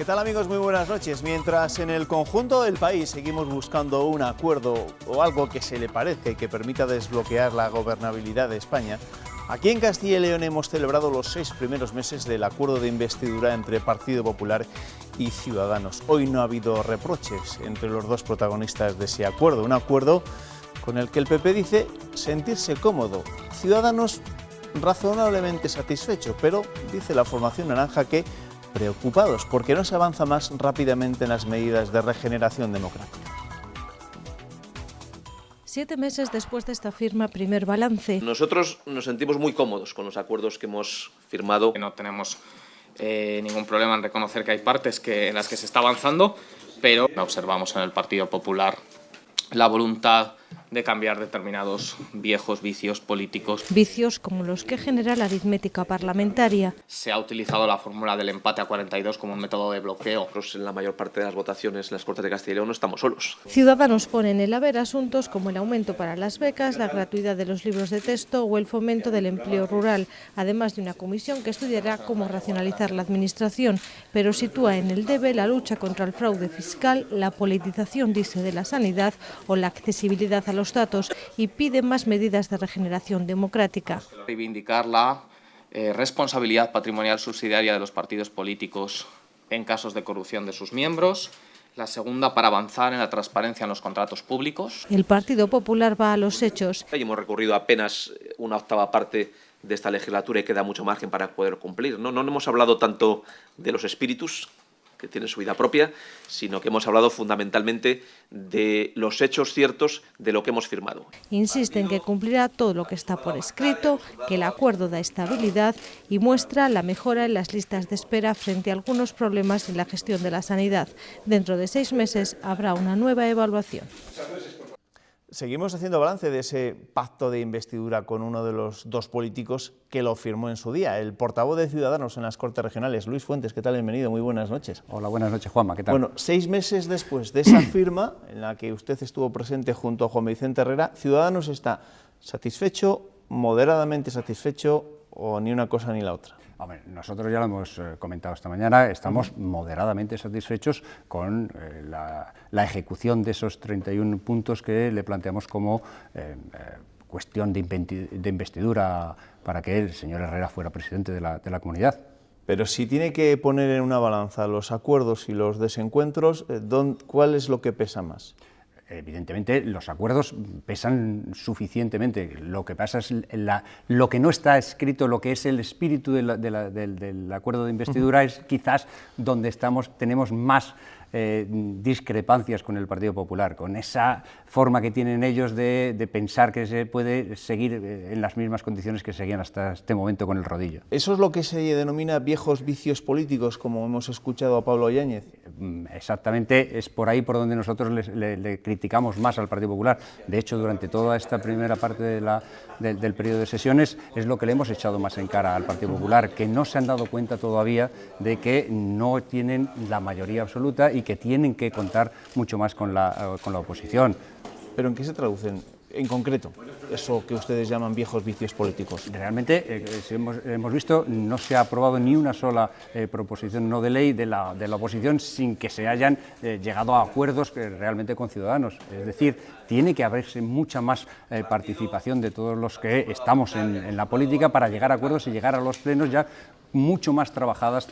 ¿Qué tal, amigos? Muy buenas noches. Mientras en el conjunto del país seguimos buscando un acuerdo o algo que se le parezca y que permita desbloquear la gobernabilidad de España, aquí en Castilla y León hemos celebrado los 6 primeros meses del acuerdo de investidura entre Partido Popular y Ciudadanos. Hoy no ha habido reproches entre los dos protagonistas de ese acuerdo, un acuerdo con el que el PP dice sentirse cómodo. Ciudadanos razonablemente satisfecho, pero dice la formación naranja que preocupados porque no se avanza más rápidamente en las medidas de regeneración democrática. 7 meses después de esta firma, primer balance. Nosotros nos sentimos muy cómodos con los acuerdos que hemos firmado. No tenemos ningún problema en reconocer que hay partes en las que se está avanzando, pero no observamos en el Partido Popular la voluntad de cambiar determinados viejos vicios políticos. Vicios como los que genera la aritmética parlamentaria. Se ha utilizado la fórmula del empate a 42 como un método de bloqueo. Nosotros en la mayor parte de las votaciones en las Cortes de Castilla y León no estamos solos. Ciudadanos ponen en el haber asuntos como el aumento para las becas, la gratuidad de los libros de texto o el fomento del empleo rural, además de una comisión que estudiará cómo racionalizar la administración, pero sitúa en el debe la lucha contra el fraude fiscal, la politización, dice, de la sanidad o la accesibilidad a los datos, y pide más medidas de regeneración democrática. Reivindicar la responsabilidad patrimonial subsidiaria de los partidos políticos en casos de corrupción de sus miembros. La segunda, para avanzar en la transparencia en los contratos públicos. El Partido Popular va a los hechos. Y hemos recorrido apenas una octava parte de esta legislatura y queda mucho margen para poder cumplir. No hemos hablado tanto de los espíritus, que tienen su vida propia, sino que hemos hablado fundamentalmente de los hechos ciertos de lo que hemos firmado. Insisten que cumplirá todo lo que está por escrito, que el acuerdo da estabilidad y muestra la mejora en las listas de espera frente a algunos problemas en la gestión de la sanidad. Dentro de 6 meses habrá una nueva evaluación. Seguimos haciendo balance de ese pacto de investidura con uno de los dos políticos que lo firmó en su día, el portavoz de Ciudadanos en las Cortes Regionales, Luis Fuentes. ¿Qué tal? Bienvenido, muy buenas noches. Hola, buenas noches, Juanma, ¿qué tal? Bueno, 6 meses después de esa firma, en la que usted estuvo presente junto a Juan Vicente Herrera, Ciudadanos está satisfecho, moderadamente satisfecho o ni una cosa ni la otra. Hombre, nosotros ya lo hemos comentado esta mañana, estamos moderadamente satisfechos con la ejecución de esos 31 puntos que le planteamos como cuestión de investidura para que el señor Herrera fuera presidente de la comunidad. Pero si tiene que poner en una balanza los acuerdos y los desencuentros, ¿cuál es lo que pesa más? Evidentemente los acuerdos pesan suficientemente, lo que pasa es lo que no está escrito, lo que es el espíritu del acuerdo de investidura es quizás donde tenemos más discrepancias con el Partido Popular, con esa forma que tienen ellos de pensar que se puede seguir en las mismas condiciones que seguían hasta este momento con el rodillo. ¿Eso es lo que se denomina viejos vicios políticos, como hemos escuchado a Pablo Yáñez? Exactamente, es por ahí por donde nosotros le criticamos más al Partido Popular. De hecho, durante toda esta primera parte del periodo de sesiones es lo que le hemos echado más en cara al Partido Popular, que no se han dado cuenta todavía de que no tienen la mayoría absoluta y que tienen que contar mucho más con la oposición. ¿Pero en qué se traducen en concreto eso que ustedes llaman viejos vicios políticos? Realmente, si hemos visto, no se ha aprobado ni una sola proposición no de ley de la oposición sin que se hayan llegado a acuerdos realmente con Ciudadanos. Es decir, tiene que haberse mucha más participación de todos los que estamos en la política para llegar a acuerdos y llegar a los plenos ya mucho más trabajadas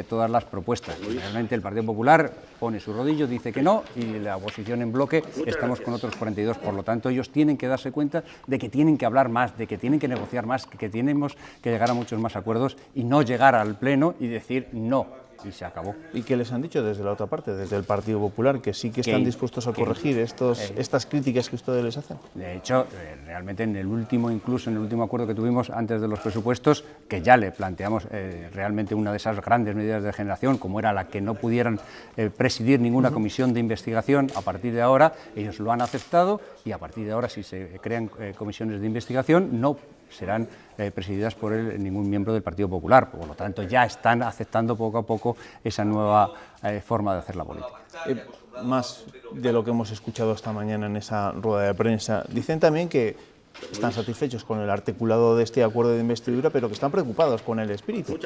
todas las propuestas. Realmente el Partido Popular pone su rodillo, dice que no, y la oposición en bloque estamos con otros 42. Por lo tanto, ellos tienen que darse cuenta de que tienen que hablar más, de que tienen que negociar más, que tenemos que llegar a muchos más acuerdos y no llegar al Pleno y decir no. Y se acabó. ¿Y qué les han dicho desde la otra parte, desde el Partido Popular, que sí que están dispuestos a corregir estas críticas que ustedes les hacen? De hecho, realmente incluso en el último acuerdo que tuvimos antes de los presupuestos, que ya le planteamos realmente una de esas grandes medidas de generación, como era la que no pudieran presidir ninguna comisión de investigación, a partir de ahora ellos lo han aceptado y a partir de ahora si se crean comisiones de investigación no serán presididas por ningún miembro del Partido Popular. Por lo tanto, ya están aceptando poco a poco esa nueva forma de hacer la política. Más de lo que hemos escuchado esta mañana en esa rueda de prensa, dicen también que están satisfechos con el articulado de este acuerdo de investidura, pero que están preocupados con el espíritu.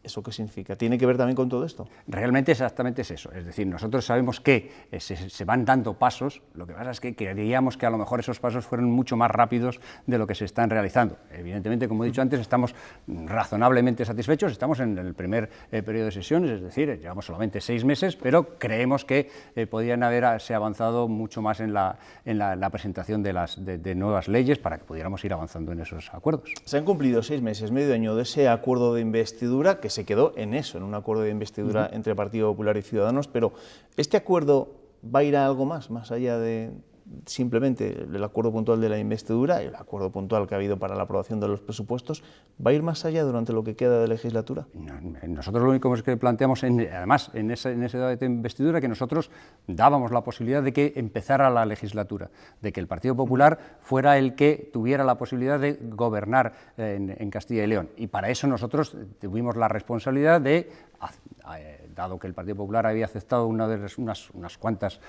¿Eso qué significa? ¿Tiene que ver también con todo esto? Realmente exactamente es eso, es decir, nosotros sabemos que se van dando pasos, lo que pasa es que creíamos que a lo mejor esos pasos fueron mucho más rápidos de lo que se están realizando. Evidentemente, como he dicho antes, estamos razonablemente satisfechos, estamos en el primer periodo de sesiones, es decir, llevamos solamente 6 meses, pero creemos que podían haberse avanzado mucho más en la presentación de nuevas leyes para que pudiéramos ir avanzando en esos acuerdos. Se han cumplido 6 meses, medio año de ese acuerdo de investidura, que se quedó en eso, en un acuerdo de investidura entre Partido Popular y Ciudadanos, pero ¿este acuerdo va a ir a algo más allá de simplemente el acuerdo puntual de la investidura, el acuerdo puntual que ha habido para la aprobación de los presupuestos? ¿Va a ir más allá durante lo que queda de legislatura? Nosotros lo único que planteamos, además, en ese debate de investidura, que nosotros dábamos la posibilidad de que empezara la legislatura, de que el Partido Popular fuera el que tuviera la posibilidad de gobernar en Castilla y León. Y para eso nosotros tuvimos la responsabilidad de, dado que el Partido Popular había aceptado unas cuantas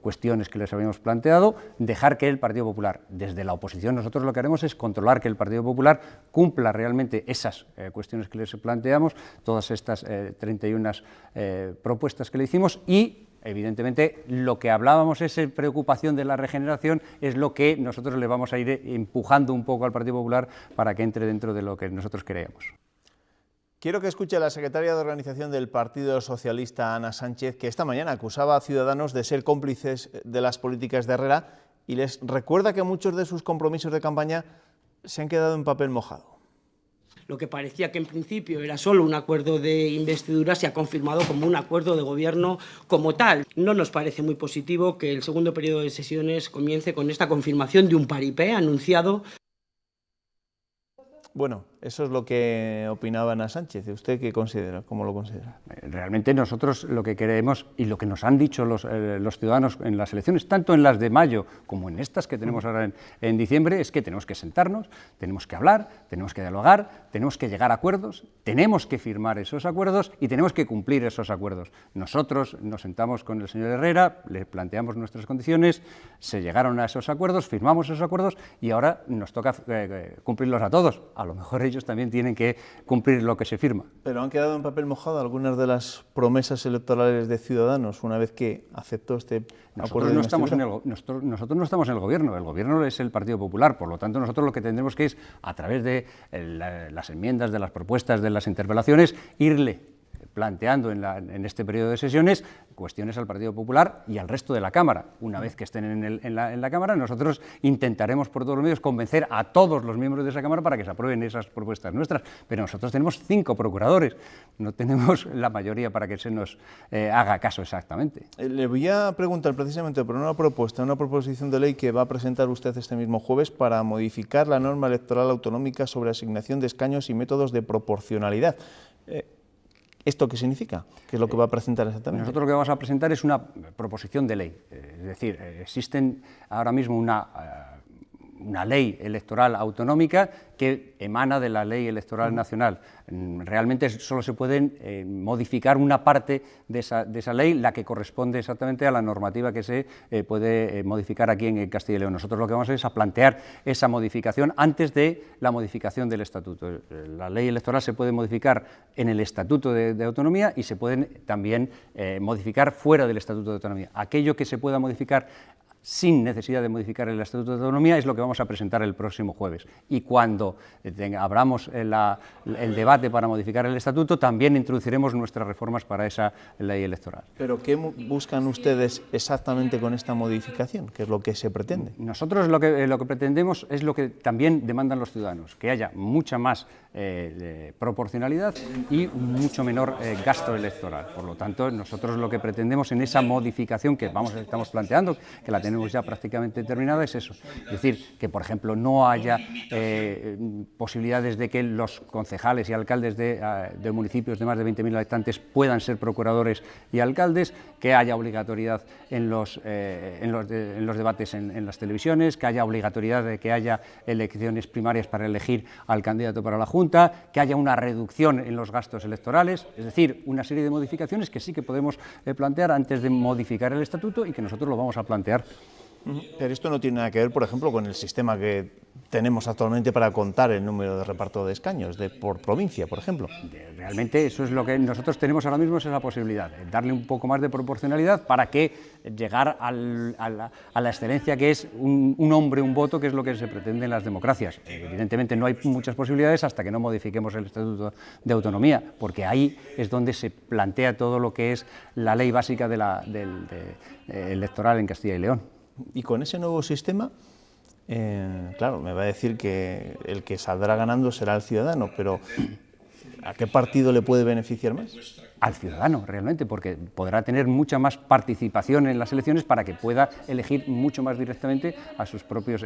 cuestiones que les habíamos planteado, dejar que el Partido Popular, desde la oposición, nosotros lo que haremos es controlar que el Partido Popular cumpla realmente esas cuestiones que les planteamos, todas estas 31 propuestas que le hicimos, y evidentemente lo que hablábamos, esa preocupación de la regeneración, es lo que nosotros le vamos a ir empujando un poco al Partido Popular para que entre dentro de lo que nosotros creemos. Quiero que escuche a la secretaria de Organización del Partido Socialista, Ana Sánchez, que esta mañana acusaba a Ciudadanos de ser cómplices de las políticas de Herrera y les recuerda que muchos de sus compromisos de campaña se han quedado en papel mojado. Lo que parecía que en principio era solo un acuerdo de investidura se ha confirmado como un acuerdo de gobierno como tal. No nos parece muy positivo que el segundo periodo de sesiones comience con esta confirmación de un paripé anunciado. Bueno, eso es lo que opinaba Ana Sánchez. ¿Usted qué considera? ¿Cómo lo considera? Realmente nosotros lo que queremos y lo que nos han dicho los ciudadanos en las elecciones, tanto en las de mayo como en estas que tenemos ahora en diciembre, es que tenemos que sentarnos, tenemos que hablar, tenemos que dialogar, tenemos que llegar a acuerdos, tenemos que firmar esos acuerdos y tenemos que cumplir esos acuerdos. Nosotros nos sentamos con el señor Herrera, le planteamos nuestras condiciones, se llegaron a esos acuerdos, firmamos esos acuerdos y ahora nos toca cumplirlos a todos. A lo mejor ellos también tienen que cumplir lo que se firma. Pero han quedado en papel mojado algunas de las promesas electorales de Ciudadanos una vez que aceptó este acuerdo de investidura. Nosotros no estamos en el gobierno es el Partido Popular, por lo tanto nosotros lo que tendremos que es, a través de las enmiendas, de las propuestas, de las interpelaciones, irle planteando en este periodo de sesiones cuestiones al Partido Popular y al resto de la Cámara. Una vez que estén en la Cámara, nosotros intentaremos por todos los medios convencer a todos los miembros de esa Cámara para que se aprueben esas propuestas nuestras, pero nosotros tenemos 5 procuradores, no tenemos la mayoría para que se nos haga caso exactamente. Le voy a preguntar precisamente por una proposición de ley que va a presentar usted este mismo jueves para modificar la norma electoral autonómica sobre asignación de escaños y métodos de proporcionalidad. ¿Esto qué significa? ¿Qué es lo que va a presentar exactamente? Nosotros lo que vamos a presentar es una proposición de ley. Es decir, existen ahora mismo una ley electoral autonómica que emana de la ley electoral nacional. Realmente solo se puede modificar una parte de esa ley, la que corresponde exactamente a la normativa que se puede modificar aquí en Castilla y León. Nosotros lo que vamos a hacer es a plantear esa modificación antes de la modificación del estatuto. La ley electoral se puede modificar en el estatuto de autonomía y se pueden también modificar fuera del estatuto de autonomía. Aquello que se pueda modificar sin necesidad de modificar el Estatuto de Autonomía es lo que vamos a presentar el próximo jueves. Y cuando abramos el debate para modificar el Estatuto, también introduciremos nuestras reformas para esa ley electoral. ¿Pero qué buscan ustedes exactamente con esta modificación? ¿Qué es lo que se pretende? Nosotros lo que pretendemos es lo que también demandan los ciudadanos, que haya mucha más proporcionalidad y mucho menor gasto electoral. Por lo tanto, nosotros lo que pretendemos en esa modificación que estamos planteando, que la tenemos ya prácticamente terminada, es eso. Es decir, que por ejemplo no haya posibilidades de que los concejales y alcaldes de municipios de más de 20.000 habitantes puedan ser procuradores y alcaldes, que haya obligatoriedad en los debates en las televisiones, que haya obligatoriedad de que haya elecciones primarias para elegir al candidato para la Junta, que haya una reducción en los gastos electorales, es decir, una serie de modificaciones que sí que podemos plantear antes de modificar el Estatuto y que nosotros lo vamos a plantear. Pero esto no tiene nada que ver, por ejemplo, con el sistema que tenemos actualmente para contar el número de reparto de escaños por provincia, por ejemplo. Realmente eso es lo que nosotros tenemos ahora mismo, es la posibilidad, darle un poco más de proporcionalidad para que llegar a la excelencia que es un hombre, un voto, que es lo que se pretende en las democracias. Evidentemente no hay muchas posibilidades hasta que no modifiquemos el Estatuto de Autonomía, porque ahí es donde se plantea todo lo que es la ley básica electoral en Castilla y León. Y con ese nuevo sistema, claro, me va a decir que el que saldrá ganando será el ciudadano, pero ¿a qué partido le puede beneficiar más? Al ciudadano, realmente, porque podrá tener mucha más participación en las elecciones para que pueda elegir mucho más directamente a sus propios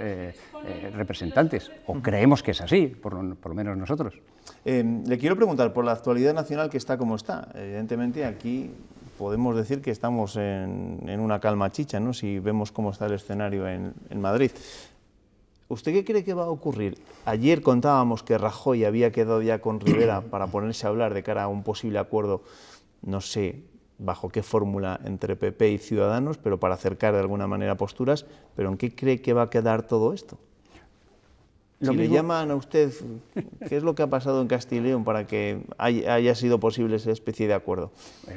representantes. O creemos que es así, por lo menos nosotros. Le quiero preguntar por la actualidad nacional, que está como está. Evidentemente aquí podemos decir que estamos en una calma chicha, ¿no?, si vemos cómo está el escenario en Madrid. ¿Usted qué cree que va a ocurrir? Ayer contábamos que Rajoy había quedado ya con Rivera para ponerse a hablar de cara a un posible acuerdo, no sé bajo qué fórmula, entre PP y Ciudadanos, pero para acercar de alguna manera posturas. ¿Pero en qué cree que va a quedar todo esto? Si le llaman a usted, ¿qué es lo que ha pasado en Castilla y León para que haya sido posible esa especie de acuerdo?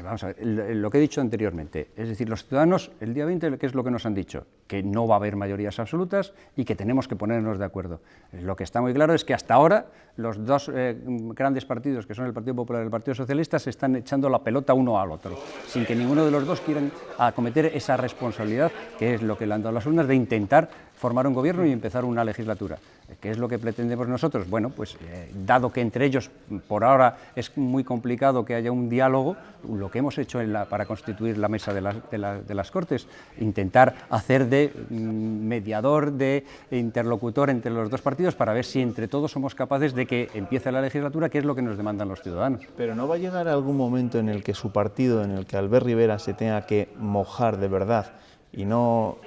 Vamos a ver, lo que he dicho anteriormente, es decir, los ciudadanos el día 20, ¿qué es lo que nos han dicho? Que no va a haber mayorías absolutas y que tenemos que ponernos de acuerdo. Lo que está muy claro es que hasta ahora los dos grandes partidos, que son el Partido Popular y el Partido Socialista, se están echando la pelota uno al otro, sin que ninguno de los dos quieran acometer esa responsabilidad, que es lo que le han dado las urnas, de intentar formar un gobierno y empezar una legislatura. ¿Qué es lo que pretendemos nosotros? Bueno, pues dado que entre ellos por ahora es muy complicado que haya un diálogo, lo que hemos hecho para constituir la mesa de las Cortes, intentar hacer de mediador, de interlocutor entre los dos partidos para ver si entre todos somos capaces de que empiece la legislatura, que es lo que nos demandan los ciudadanos. Pero ¿no va a llegar algún momento en el que su partido, en el que Albert Rivera se tenga que mojar de verdad y no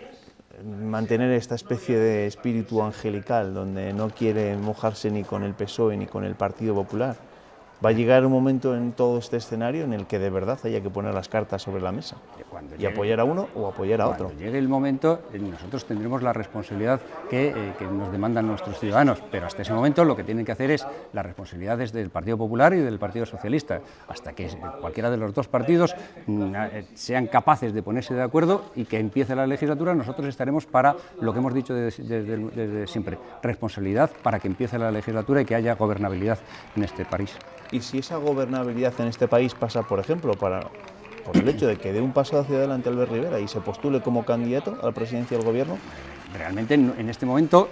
mantener esta especie de espíritu angelical donde no quiere mojarse ni con el PSOE ni con el Partido Popular? ¿Va a llegar un momento en todo este escenario en el que de verdad haya que poner las cartas sobre la mesa y apoyar a uno o apoyar a otro? Cuando llegue el momento, nosotros tendremos la responsabilidad que nos demandan nuestros ciudadanos, pero hasta ese momento lo que tienen que hacer es las responsabilidades del Partido Popular y del Partido Socialista, hasta que cualquiera de los dos partidos sean capaces de ponerse de acuerdo y que empiece la legislatura. Nosotros estaremos para lo que hemos dicho desde siempre, responsabilidad para que empiece la legislatura y que haya gobernabilidad en este país. Y si esa gobernabilidad en este país pasa, por ejemplo, por el hecho de que dé un paso hacia adelante Albert Rivera y se postule como candidato a la presidencia del Gobierno. Realmente en este momento,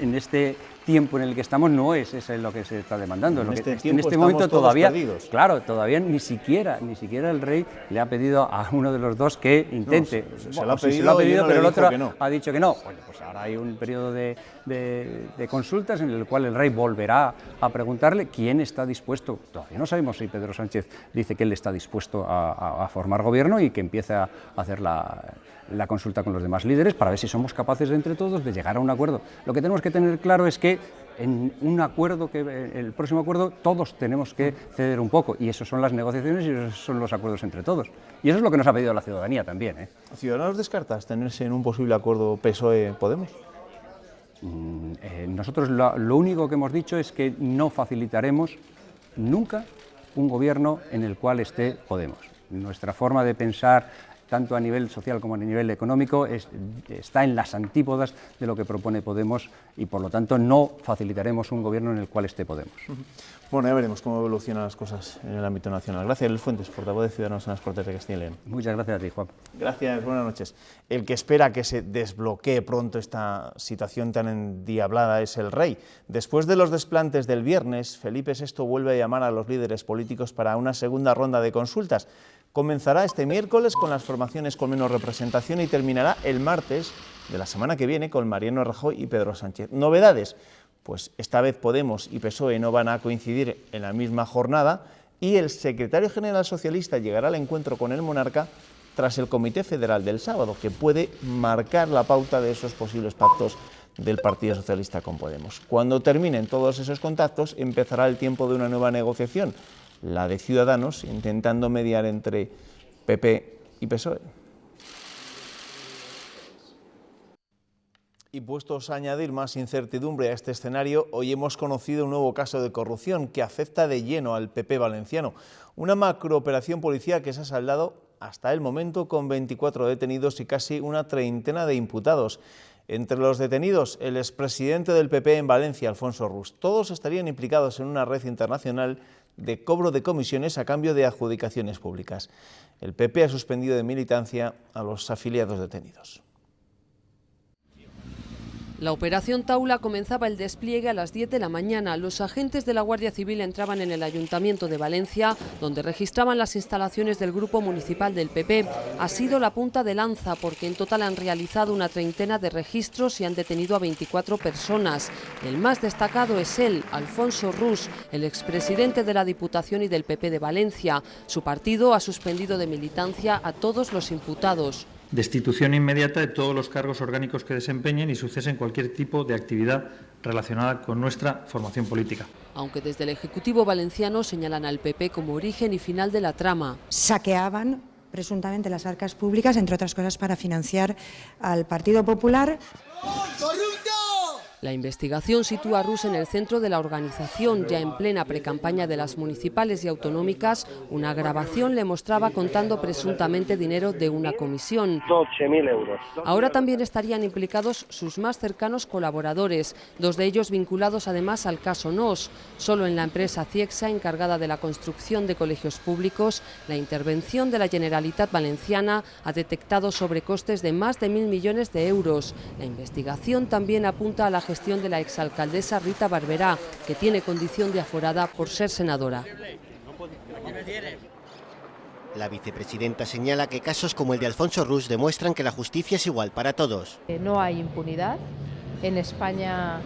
en este tiempo en el que estamos, no es eso lo que se está demandando. En este momento todavía, claro, todavía ni siquiera el rey le ha pedido a uno de los dos que intente. No, se lo ha pedido, pero el otro no ha dicho que no. Bueno, pues ahora hay un periodo de consultas en el cual el rey volverá a preguntarle quién está dispuesto. Todavía no sabemos si Pedro Sánchez dice que él está dispuesto a formar gobierno y que empiece a hacer la consulta con los demás líderes para ver si somos capaces entre todos de llegar a un acuerdo. Lo que tenemos que tener claro es que en un acuerdo, el próximo acuerdo, todos tenemos que ceder un poco, y eso son las negociaciones y esos son los acuerdos entre todos. Y eso es lo que nos ha pedido la ciudadanía también, ¿eh? ¿Ciudadanos descarta abstenerse en un posible acuerdo PSOE-Podemos? Nosotros lo único que hemos dicho es que no facilitaremos nunca un gobierno en el cual esté Podemos. Nuestra forma de pensar, tanto a nivel social como a nivel económico, está en las antípodas de lo que propone Podemos, y por lo tanto no facilitaremos un gobierno en el cual esté Podemos. Bueno, ya veremos cómo evolucionan las cosas en el ámbito nacional. Gracias, Luis Fuentes, portavoz de Ciudadanos en las Cortes de Castilla y León. Muchas gracias a ti, Juan. Gracias, buenas noches. El que espera que se desbloquee pronto esta situación tan endiablada es el rey. Después de los desplantes del viernes, Felipe VI vuelve a llamar a los líderes políticos para una segunda ronda de consultas. Comenzará este miércoles con las formaciones con menos representación y terminará el martes de la semana que viene con Mariano Rajoy y Pedro Sánchez. ¿Novedades? Pues esta vez Podemos y PSOE no van a coincidir en la misma jornada, y el secretario general socialista llegará al encuentro con el monarca tras el Comité Federal del sábado, que puede marcar la pauta de esos posibles pactos del Partido Socialista con Podemos. Cuando terminen todos esos contactos, empezará el tiempo de una nueva negociación, la de Ciudadanos, intentando mediar entre PP y PSOE. Y puestos a añadir más incertidumbre a este escenario, hoy hemos conocido un nuevo caso de corrupción que afecta de lleno al PP valenciano. Una macrooperación policial que se ha saldado hasta el momento con 24 detenidos y casi una treintena de imputados. Entre los detenidos, el expresidente del PP en Valencia, Alfonso Rus. Todos estarían implicados en una red internacional de cobro de comisiones a cambio de adjudicaciones públicas. El PP ha suspendido de militancia a los afiliados detenidos. La operación Taula comenzaba el despliegue a las 10 de la mañana. Los agentes de la Guardia Civil entraban en el Ayuntamiento de Valencia, donde registraban las instalaciones del Grupo Municipal del PP. Ha sido la punta de lanza porque en total han realizado una treintena de registros y han detenido a 24 personas. El más destacado es él, Alfonso Rus, el expresidente de la Diputación y del PP de Valencia. Su partido ha suspendido de militancia a todos los imputados. Destitución inmediata de todos los cargos orgánicos que desempeñen y su cese en cualquier tipo de actividad relacionada con nuestra formación política. Aunque desde el Ejecutivo valenciano señalan al PP como origen y final de la trama. Saqueaban presuntamente las arcas públicas, entre otras cosas para financiar al Partido Popular. La investigación sitúa a Rus en el centro de la organización. Ya en plena precampaña de las municipales y autonómicas, una grabación le mostraba contando presuntamente dinero de una comisión. 12.000 euros. Ahora también estarían implicados sus más cercanos colaboradores, dos de ellos vinculados además al caso NOS. Solo en la empresa Ciexa, encargada de la construcción de colegios públicos, la intervención de la Generalitat Valenciana ha detectado sobrecostes de más de 1.000 millones de euros. La investigación también apunta a la gestión de la exalcaldesa Rita Barberá, que tiene condición de aforada por ser senadora. La vicepresidenta señala que casos como el de Alfonso Rus demuestran que la justicia es igual para todos. No hay impunidad. En España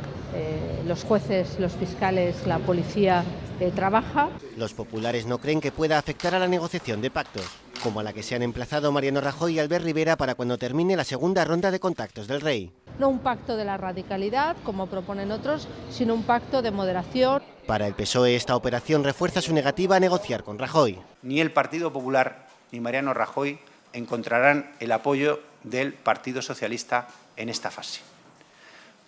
los jueces, los fiscales, la policía trabaja. Los populares no creen que pueda afectar a la negociación de pactos, como a la que se han emplazado Mariano Rajoy y Albert Rivera para cuando termine la segunda ronda de contactos del rey. No un pacto de la radicalidad, como proponen otros, sino un pacto de moderación. Para el PSOE, esta operación refuerza su negativa a negociar con Rajoy. Ni el Partido Popular ni Mariano Rajoy encontrarán el apoyo del Partido Socialista en esta fase,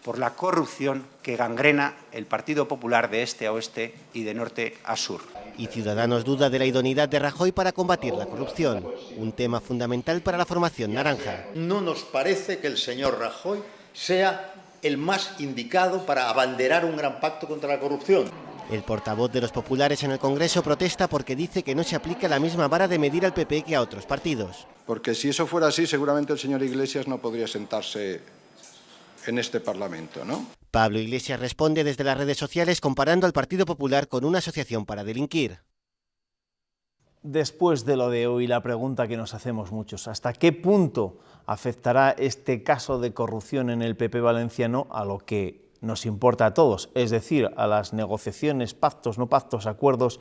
por la corrupción que gangrena el Partido Popular de este a oeste y de norte a sur. Y Ciudadanos duda de la idoneidad de Rajoy para combatir la corrupción, un tema fundamental para la formación naranja. No nos parece que el señor Rajoy sea el más indicado para abanderar un gran pacto contra la corrupción. El portavoz de los populares en el Congreso protesta porque dice que no se aplica la misma vara de medir al PP que a otros partidos. Porque si eso fuera así, seguramente el señor Iglesias no podría sentarse en este Parlamento, ¿no? Pablo Iglesias responde desde las redes sociales comparando al Partido Popular con una asociación para delinquir. Después de lo de hoy, la pregunta que nos hacemos muchos, ¿hasta qué punto afectará este caso de corrupción en el PP valenciano a lo que nos importa a todos? Es decir, a las negociaciones, pactos, no pactos, acuerdos,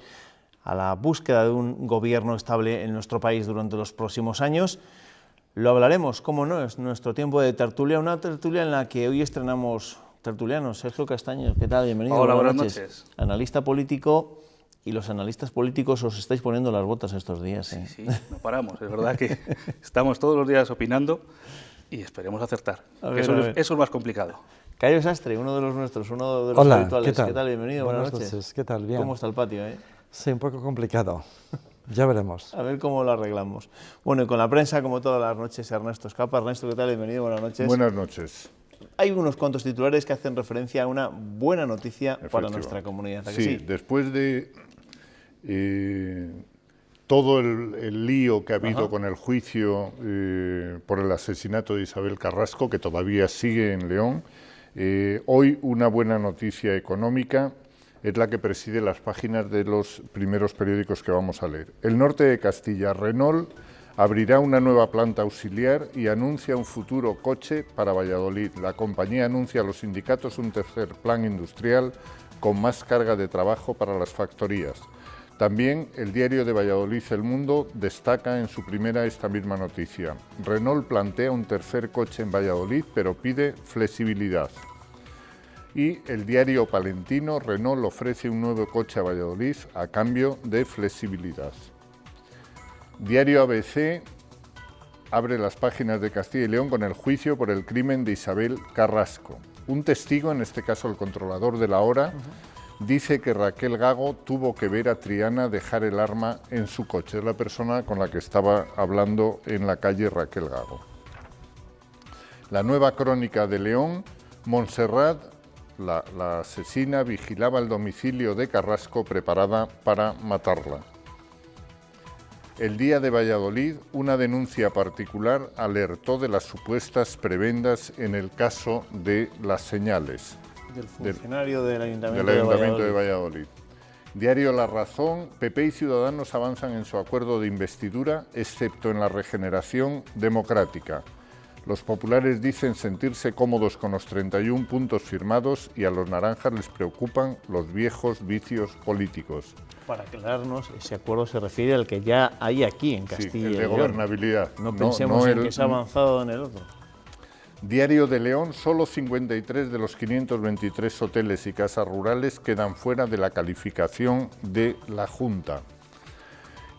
a la búsqueda de un gobierno estable en nuestro país durante los próximos años. Lo hablaremos, como no, es nuestro tiempo de tertulia, una tertulia en la que hoy estrenamos tertulianos. Sergio Castaño, ¿qué tal? Bienvenido. Hola, buenas noches. Analista político, y los analistas políticos os estáis poniendo las botas estos días. ¿eh? Sí, no paramos, es verdad que estamos todos los días opinando y esperemos acertar. Eso es más complicado. Cayo Sastre, uno de los nuestros, uno de los Hola, habituales. ¿qué tal? Bienvenido, buenas noches. ¿Qué tal? Bien. ¿Cómo está el patio? Sí, un poco complicado. Ya veremos. A ver cómo lo arreglamos. Bueno, y con la prensa, como todas las noches, Ernesto Escapa. Ernesto, ¿qué tal? Bienvenido, buenas noches. Buenas noches. Hay unos cuantos titulares que hacen referencia a una buena noticia para nuestra comunidad. Sí, después de todo el lío que ha habido con el juicio por el asesinato de Isabel Carrasco, que todavía sigue en León, hoy una buena noticia económica es la que preside las páginas de los primeros periódicos que vamos a leer. El norte de Castilla, Renault abrirá una nueva planta auxiliar y anuncia un futuro coche para Valladolid. La compañía anuncia a los sindicatos un tercer plan industrial con más carga de trabajo para las factorías. También el diario de Valladolid, El Mundo, destaca en su primera esta misma noticia. Renault plantea un tercer coche en Valladolid, pero pide flexibilidad. Y el diario palentino, Renault ofrece un nuevo coche a Valladolid a cambio de flexibilidad. Diario ABC, abre las páginas de Castilla y León con el juicio por el crimen de Isabel Carrasco. Un testigo, en este caso el controlador de la hora, dice que Raquel Gago tuvo que ver a Triana dejar el arma en su coche. Es la persona con la que estaba hablando en la calle Raquel Gago. La nueva crónica de León, Montserrat, la asesina, vigilaba el domicilio de Carrasco preparada para matarla. El Día de Valladolid, una denuncia particular alertó de las supuestas prebendas en el caso de las señales. Del funcionario del Ayuntamiento, de Valladolid. Diario La Razón, PP y Ciudadanos avanzan en su acuerdo de investidura, excepto en la regeneración democrática. Los populares dicen sentirse cómodos con los 31 puntos firmados y a los naranjas les preocupan los viejos vicios políticos. Para aclararnos, ese acuerdo se refiere al que ya hay aquí en Castilla y León. Sí, el de gobernabilidad. No pensemos en que se ha avanzado en el otro. Diario de León, solo 53 de los 523 hoteles y casas rurales quedan fuera de la calificación de la Junta.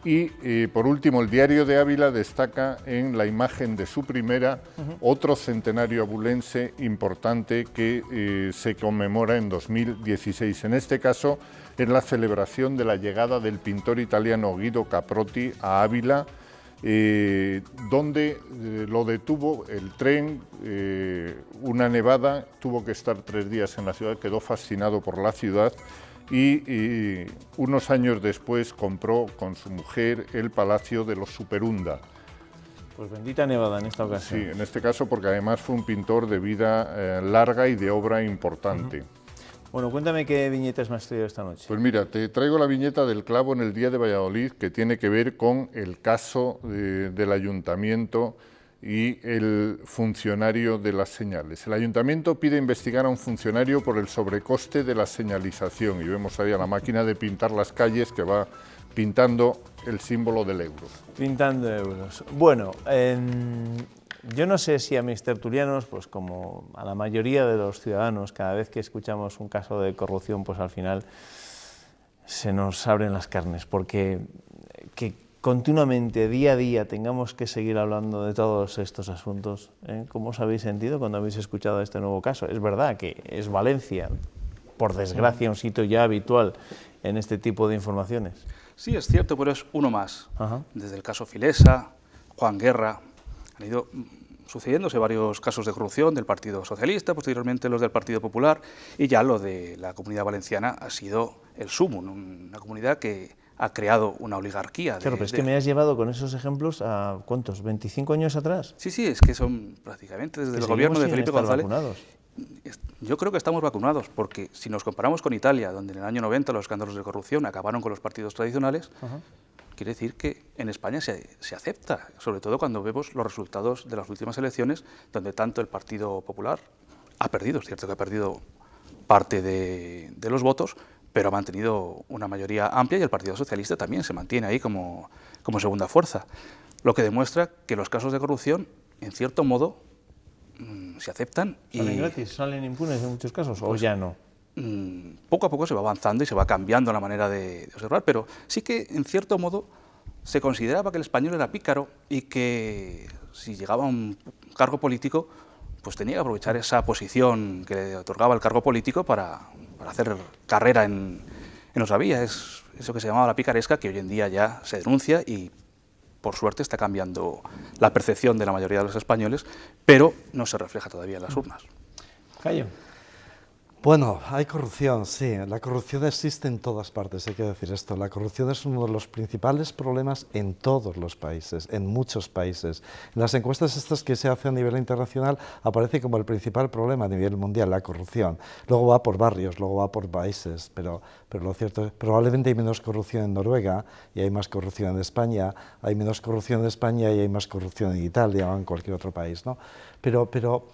Y por último, el Diario de Ávila destaca en la imagen de su primera otro centenario abulense importante que se conmemora en 2016. En este caso, es la celebración de la llegada del pintor italiano Guido Caprotti a Ávila, donde lo detuvo el tren, una nevada, tuvo que estar 3 días en la ciudad, quedó fascinado por la ciudad y unos años después compró con su mujer el Palacio de los Superunda. Pues bendita nevada en esta ocasión. Sí, en este caso porque además fue un pintor de vida larga y de obra importante. Bueno, cuéntame qué viñetas me has traído esta noche. Pues mira, te traigo la viñeta del clavo en el Día de Valladolid, que tiene que ver con el caso del ayuntamiento y el funcionario de las señales. El ayuntamiento pide investigar a un funcionario por el sobrecoste de la señalización y vemos ahí a la máquina de pintar las calles que va pintando el símbolo del euro. Pintando euros. Bueno, yo no sé si a mis tertulianos, pues como a la mayoría de los ciudadanos, cada vez que escuchamos un caso de corrupción, pues al final se nos abren las carnes, porque que continuamente, día a día, tengamos que seguir hablando de todos estos asuntos. ¿Cómo os habéis sentido cuando habéis escuchado este nuevo caso? Es verdad que es Valencia, por desgracia, un sitio ya habitual en este tipo de informaciones. Sí, es cierto, pero es uno más. Desde el caso Filesa, Juan Guerra, han ido sucediéndose varios casos de corrupción del Partido Socialista, posteriormente los del Partido Popular, y ya lo de la Comunidad Valenciana ha sido el sumum, una comunidad que ha creado una oligarquía. Claro, pero es que me has llevado con esos ejemplos a, ¿cuántos? ¿25 años atrás? Sí, sí, es que son prácticamente desde el gobierno de Felipe González. Vacunados. Yo creo que estamos vacunados, porque si nos comparamos con Italia, donde en el año 90 los escándalos de corrupción acabaron con los partidos tradicionales, quiere decir que en España se acepta, sobre todo cuando vemos los resultados de las últimas elecciones, donde tanto el Partido Popular ha perdido, es cierto que ha perdido parte de los votos, pero ha mantenido una mayoría amplia y el Partido Socialista también se mantiene ahí como segunda fuerza, lo que demuestra que los casos de corrupción, en cierto modo, se aceptan. ¿Salen gratis? ¿Salen impunes en muchos casos o ya no? Poco a poco se va avanzando y se va cambiando la manera de observar, pero sí que, en cierto modo, se consideraba que el español era pícaro y que si llegaba a un cargo político, pues tenía que aprovechar esa posición que le otorgaba el cargo político para hacer carrera en otra vía. Es eso que se llamaba la picaresca, que hoy en día ya se denuncia y, por suerte, está cambiando la percepción de la mayoría de los españoles, pero no se refleja todavía en las urnas. Cayo. Bueno, hay corrupción, sí. La corrupción existe en todas partes, hay que decir esto. La corrupción es uno de los principales problemas en todos los países, en muchos países. En las encuestas estas que se hacen a nivel internacional aparece como el principal problema a nivel mundial, la corrupción. Luego va por barrios, luego va por países, pero lo cierto es que probablemente hay menos corrupción en Noruega y hay más corrupción en España, hay menos corrupción en España y hay más corrupción en Italia o en cualquier otro país, ¿no? Pero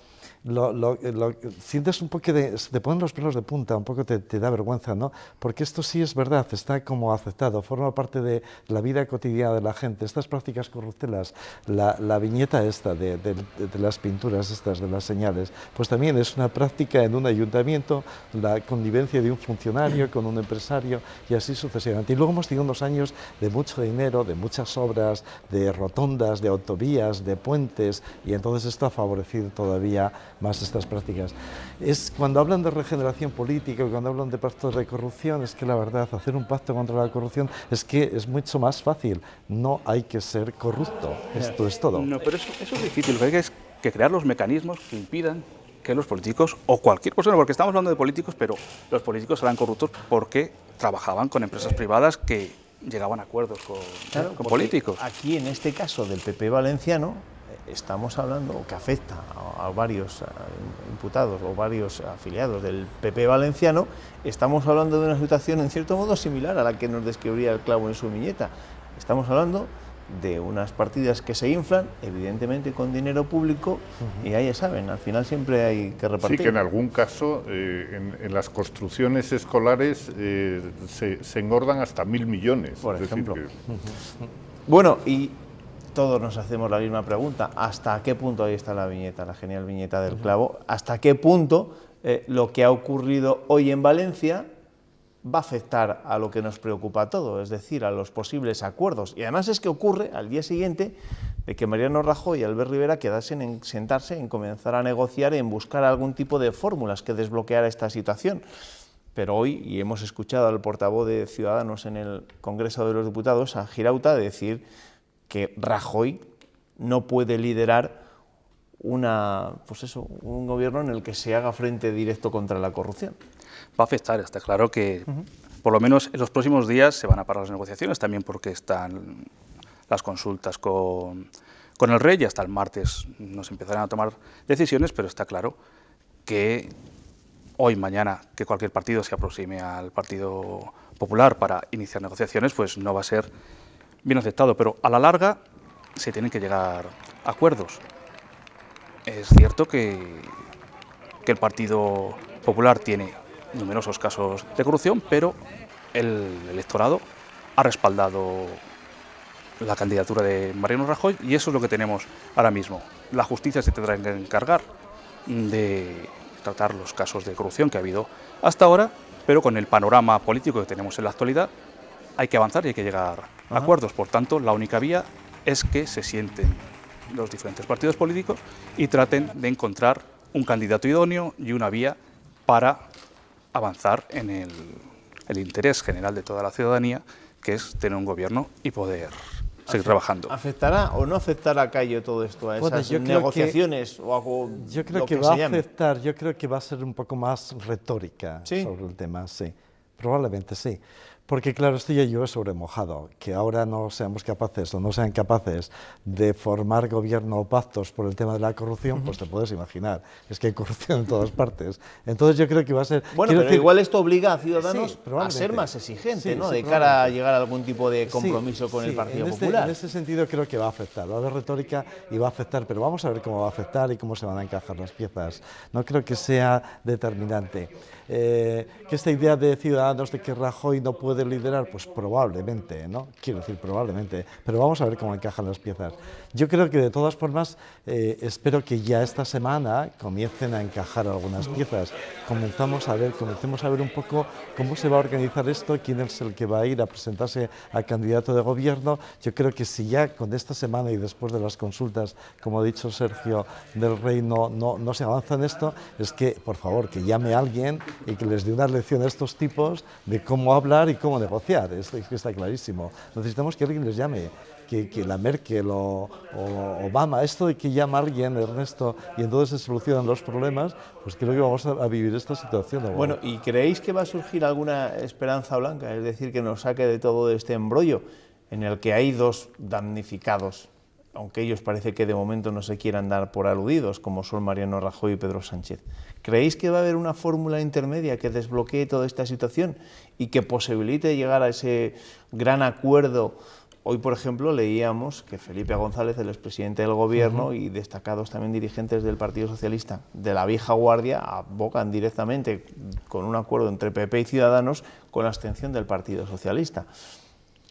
sientes un poco te ponen los pelos de punta, un poco te da vergüenza, ¿no? Porque esto sí es verdad, está como aceptado, forma parte de la vida cotidiana de la gente. Estas prácticas corruptelas, la viñeta esta de las pinturas estas, de las señales, pues también es una práctica en un ayuntamiento, la connivencia de un funcionario con un empresario y así sucesivamente. Y luego hemos tenido unos años de mucho dinero, de muchas obras, de rotondas, de autovías, de puentes, y entonces esto ha favorecido todavía más estas prácticas. Cuando hablan de regeneración política, cuando hablan de pactos de corrupción, es que la verdad, hacer un pacto contra la corrupción es que es mucho más fácil. No hay que ser corrupto, esto es todo. No, pero eso es difícil, lo que hay que crear los mecanismos que impidan que los políticos, o cualquier persona, porque estamos hablando de políticos, pero los políticos eran corruptos porque trabajaban con empresas privadas que llegaban a acuerdos con políticos. Aquí, en este caso del PP valenciano, estamos hablando, que afecta a varios imputados o varios afiliados del PP valenciano, estamos hablando de una situación en cierto modo similar a la que nos describía el clavo en su viñeta. Estamos hablando de unas partidas que se inflan, evidentemente con dinero público, y ahí ya saben, al final siempre hay que repartir. Sí, que en algún caso, en las construcciones escolares se engordan hasta 1.000 millones. Por ejemplo. Bueno, y todos nos hacemos la misma pregunta, ¿hasta qué punto, ahí está la viñeta, la genial viñeta del clavo, hasta qué punto lo que ha ocurrido hoy en Valencia va a afectar a lo que nos preocupa a todos, es decir, a los posibles acuerdos? Y además es que ocurre al día siguiente de que Mariano Rajoy y Albert Rivera quedasen en sentarse, en comenzar a negociar, en buscar algún tipo de fórmulas que desbloqueara esta situación. Pero hoy, y hemos escuchado al portavoz de Ciudadanos en el Congreso de los Diputados, a Girauta, decir que Rajoy no puede liderar un gobierno en el que se haga frente directo contra la corrupción. Va a afectar, está claro que por lo menos en los próximos días se van a parar las negociaciones, también porque están las consultas con el rey, y hasta el martes nos empezarán a tomar decisiones, pero está claro que hoy, mañana, que cualquier partido se aproxime al Partido Popular para iniciar negociaciones, pues no va a ser bien aceptado, pero a la larga se tienen que llegar a acuerdos. Es cierto que el Partido Popular tiene numerosos casos de corrupción, pero el electorado ha respaldado la candidatura de Mariano Rajoy, y eso es lo que tenemos ahora mismo. La justicia se tendrá que encargar de tratar los casos de corrupción que ha habido hasta ahora, pero con el panorama político que tenemos en la actualidad hay que avanzar y hay que llegar a acuerdos. Por tanto, la única vía es que se sienten los diferentes partidos políticos y traten de encontrar un candidato idóneo y una vía para avanzar en el interés general de toda la ciudadanía, que es tener un gobierno y poder seguir trabajando. ¿Afectará o no afectará, Cayo, todo esto a esas negociaciones? Yo creo que va a afectar, yo creo que va a ser un poco más retórica sobre el tema, sí, probablemente sí. Porque claro, esto ya llueve sobre mojado, que ahora no seamos capaces o no sean capaces de formar gobierno o pactos por el tema de la corrupción, pues te puedes imaginar, es que hay corrupción en todas partes. Entonces yo creo que va a ser... Bueno, pero igual esto obliga a Ciudadanos a ser más exigente, ¿no? De cara a llegar a algún tipo de compromiso con el Partido Popular. En ese sentido creo que va a afectar, va a haber retórica y va a afectar, pero vamos a ver cómo va a afectar y cómo se van a encajar las piezas. No creo que sea determinante. Que esta idea de Ciudadanos de que Rajoy no puede liderar, pues probablemente, ¿no? Quiero decir probablemente, pero vamos a ver cómo encajan las piezas. Yo creo que de todas formas espero que ya esta semana comiencen a encajar algunas piezas. Comencemos a ver un poco cómo se va a organizar esto, quién es el que va a ir a presentarse a candidato de gobierno. Yo creo que si ya con esta semana y después de las consultas, como ha dicho Sergio, del Rey no se avanza en esto, es que, por favor, que llame a alguien y que les dé una lección a estos tipos de cómo hablar y cómo negociar. Esto es que está clarísimo. Necesitamos que alguien les llame, que la Merkel o Obama, esto de que llama a alguien, Ernesto, y entonces se solucionan los problemas, pues creo que vamos a vivir esta situación. ¿No? Bueno, ¿y creéis que va a surgir alguna esperanza blanca? Es decir, que nos saque de todo este embrollo en el que hay dos damnificados, aunque ellos parece que de momento no se quieran dar por aludidos, como son Mariano Rajoy y Pedro Sánchez. ¿Creéis que va a haber una fórmula intermedia que desbloquee toda esta situación y que posibilite llegar a ese gran acuerdo Hoy, por ejemplo, leíamos que Felipe González, el expresidente del Gobierno, y destacados también dirigentes del Partido Socialista de la vieja guardia abocan directamente con un acuerdo entre PP y Ciudadanos con la abstención del Partido Socialista.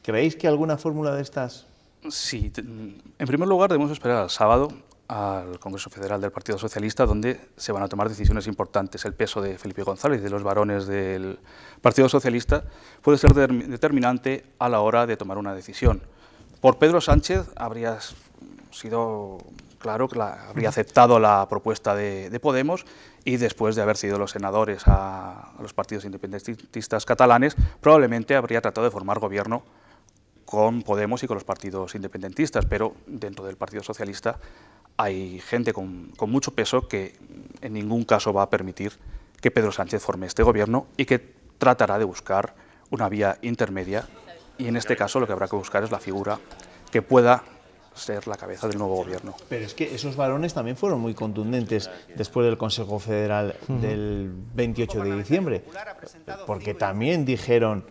¿Creéis que alguna fórmula de estas? Sí, en primer lugar debemos esperar al sábado al Congreso Federal del Partido Socialista, donde se van a tomar decisiones importantes. El peso de Felipe González y de los varones del Partido Socialista puede ser determinante a la hora de tomar una decisión. Por Pedro Sánchez habría sido claro que habría aceptado la propuesta de Podemos, y después de haber sido los senadores a los partidos independentistas catalanes, probablemente habría tratado de formar gobierno con Podemos y con los partidos independentistas, pero dentro del Partido Socialista hay gente con mucho peso que en ningún caso va a permitir que Pedro Sánchez forme este gobierno y que tratará de buscar una vía intermedia, y en este caso lo que habrá que buscar es la figura que pueda ser la cabeza del nuevo gobierno. Pero es que esos varones también fueron muy contundentes después del Consejo Federal del 28 de diciembre, porque también dijeron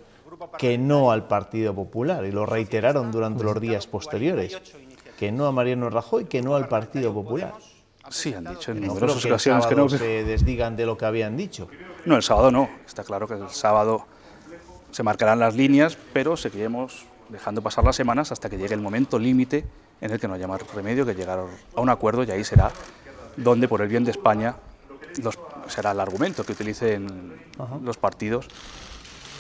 que no al Partido Popular, y lo reiteraron durante los días posteriores, que no a Mariano Rajoy, que no al Partido Popular. Sí, han dicho en No numerosas creo ocasiones que que no. se desdigan de lo que habían dicho. No, el sábado no. Está claro que el sábado se marcarán las líneas, pero seguiremos dejando pasar las semanas hasta que llegue el momento límite en el que no haya más remedio que llegar a un acuerdo, y ahí será donde, por el bien de España, será el argumento que utilicen los partidos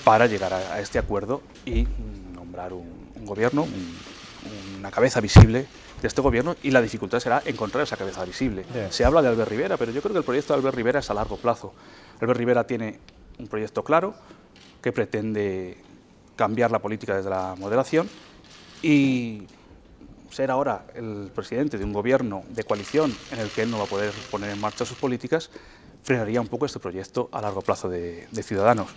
para llegar a este acuerdo y nombrar un gobierno, una cabeza visible de este gobierno, y la dificultad será encontrar esa cabeza visible. Se habla de Albert Rivera, pero yo creo que el proyecto de Albert Rivera es a largo plazo. Albert Rivera tiene un proyecto claro que pretende cambiar la política desde la moderación, y ser ahora el presidente de un gobierno de coalición en el que él no va a poder poner en marcha sus políticas frenaría un poco este proyecto a largo plazo de Ciudadanos.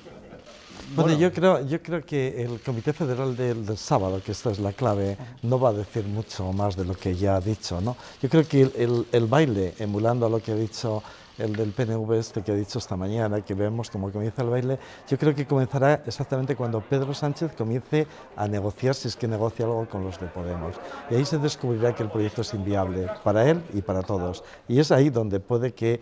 Bueno, yo creo que el Comité Federal del sábado, que esta es la clave, no va a decir mucho más de lo que ya ha dicho, ¿no? Yo creo que el baile, emulando a lo que ha dicho el del PNV que ha dicho esta mañana, que vemos cómo comienza el baile, yo creo que comenzará exactamente cuando Pedro Sánchez comience a negociar, si es que negocia algo con los de Podemos. Y ahí se descubrirá que el proyecto es inviable para él y para todos. Y es ahí donde puede que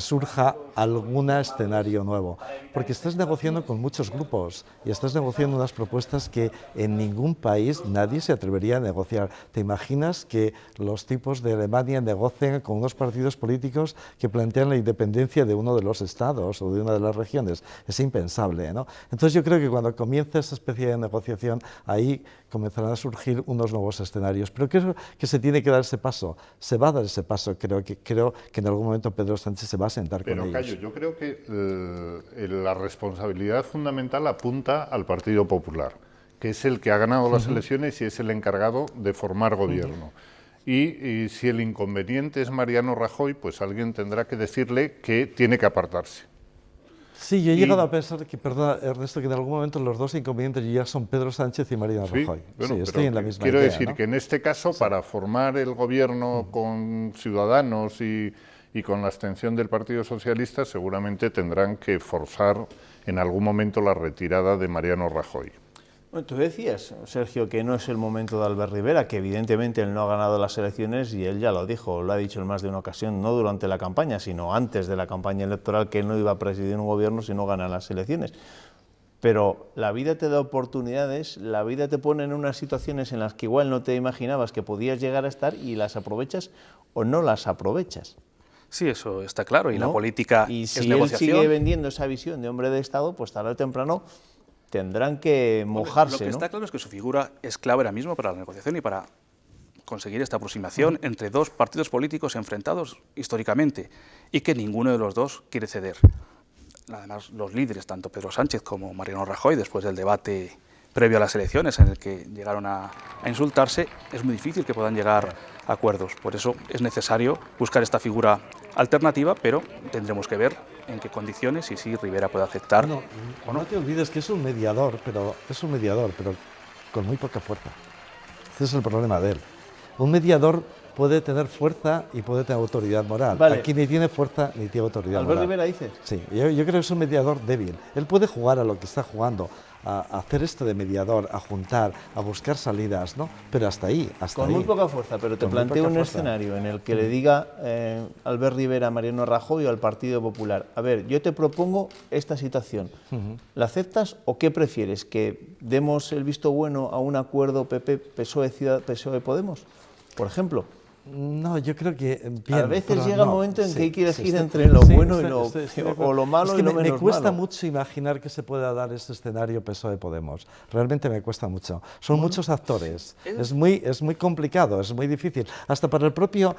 surja algún escenario nuevo, porque estás negociando con muchos grupos y estás negociando unas propuestas que en ningún país nadie se atrevería a negociar. ¿Te imaginas que los tipos de Alemania negocien con unos partidos políticos que plantean la independencia de uno de los estados o de una de las regiones? Es impensable, ¿no? Entonces yo creo que cuando comience esa especie de negociación, ahí comenzarán a surgir unos nuevos escenarios. Pero creo que se tiene que dar ese paso, se va a dar ese paso. Creo que en algún momento Pedro Sánchez se va a sentar con ellos. Pero Cayo, yo creo que la responsabilidad fundamental apunta al Partido Popular, que es el que ha ganado las elecciones y es el encargado de formar gobierno. Y si el inconveniente es Mariano Rajoy, pues alguien tendrá que decirle que tiene que apartarse. Sí, yo he llegado a pensar que, perdona Ernesto, que en algún momento los dos inconvenientes ya son Pedro Sánchez y Mariano Rajoy. Bueno, sí, estoy en la misma quiero idea, decir, ¿no? que en este caso, para formar el gobierno con Ciudadanos y con la abstención del Partido Socialista, seguramente tendrán que forzar en algún momento la retirada de Mariano Rajoy. Bueno, tú decías, Sergio, que no es el momento de Albert Rivera, que evidentemente él no ha ganado las elecciones, y él ya lo dijo, lo ha dicho en más de una ocasión, no durante la campaña, sino antes de la campaña electoral, que él no iba a presidir un gobierno si no gana las elecciones. Pero la vida te da oportunidades, la vida te pone en unas situaciones en las que igual no te imaginabas que podías llegar a estar, y las aprovechas o no las aprovechas. Sí, eso está claro, y ¿no? la política y es si negociación. él sigue vendiendo esa visión de hombre de Estado, pues tarde o temprano tendrán que mojarse. Lo que está claro es que su figura es clave ahora mismo para la negociación y para conseguir esta aproximación entre dos partidos políticos enfrentados históricamente, y que ninguno de los dos quiere ceder. Además, los líderes, tanto Pedro Sánchez como Mariano Rajoy, después del debate previo a las elecciones en el que llegaron a insultarse, es muy difícil que puedan llegar a acuerdos. Por eso es necesario buscar esta figura alternativa, pero tendremos que ver en qué condiciones y si Rivera puede aceptar o no. No te olvides que es un mediador, pero con muy poca fuerza. Ese es el problema de él. Un mediador puede tener fuerza y puede tener autoridad moral. Vale. Aquí ni tiene fuerza ni tiene autoridad Albert moral. Rivera, dices. Sí, yo creo que es un mediador débil. Él puede jugar a lo que está jugando, hacer esto de mediador, a juntar, a buscar salidas, ¿no? Pero hasta ahí, hasta Con ahí. muy poca fuerza, pero te planteo un escenario en el que le diga Albert Rivera a Mariano Rajoy o al Partido Popular: a ver, yo te propongo esta situación, ¿la aceptas o qué prefieres? ¿Que demos el visto bueno a un acuerdo PP-PSOE-Podemos, por ejemplo? No, yo creo que a veces llega un momento en que hay que elegir entre lo bueno y lo malo y lo menos malo. Me cuesta mucho imaginar que se pueda dar ese escenario PSOE-Podemos. Realmente me cuesta mucho. Son muchos actores. Es muy complicado, es muy difícil. Hasta para el propio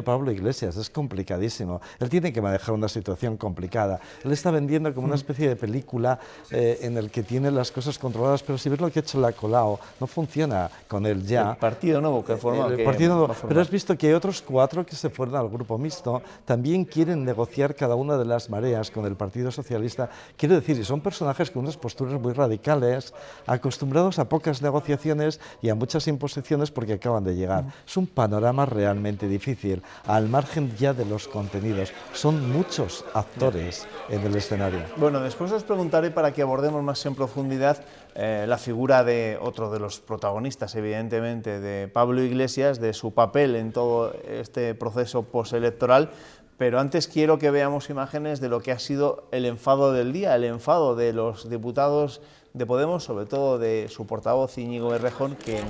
Pablo Iglesias es complicadísimo. Él tiene que manejar una situación complicada. Él está vendiendo como una especie de película en el que tiene las cosas controladas, pero si ves lo que ha hecho la Colau, no funciona con él ya. El partido nuevo que ha formado. El partido nuevo. Pero has visto que hay otros 4 que se fueron al grupo mixto, también quieren negociar cada una de las mareas con el Partido Socialista. Quiero decir, y son personajes con unas posturas muy radicales, acostumbrados a pocas negociaciones y a muchas imposiciones porque acaban de llegar. Es un panorama realmente difícil, al margen ya de los contenidos. Son muchos actores en el escenario. Bueno, después os preguntaré, para que abordemos más en profundidad, la figura de otro de los protagonistas, evidentemente, de Pablo Iglesias, de su papel en todo este proceso postelectoral, pero antes quiero que veamos imágenes de lo que ha sido el enfado del día, el enfado de los diputados de Podemos, sobre todo de su portavoz Íñigo Errejón, que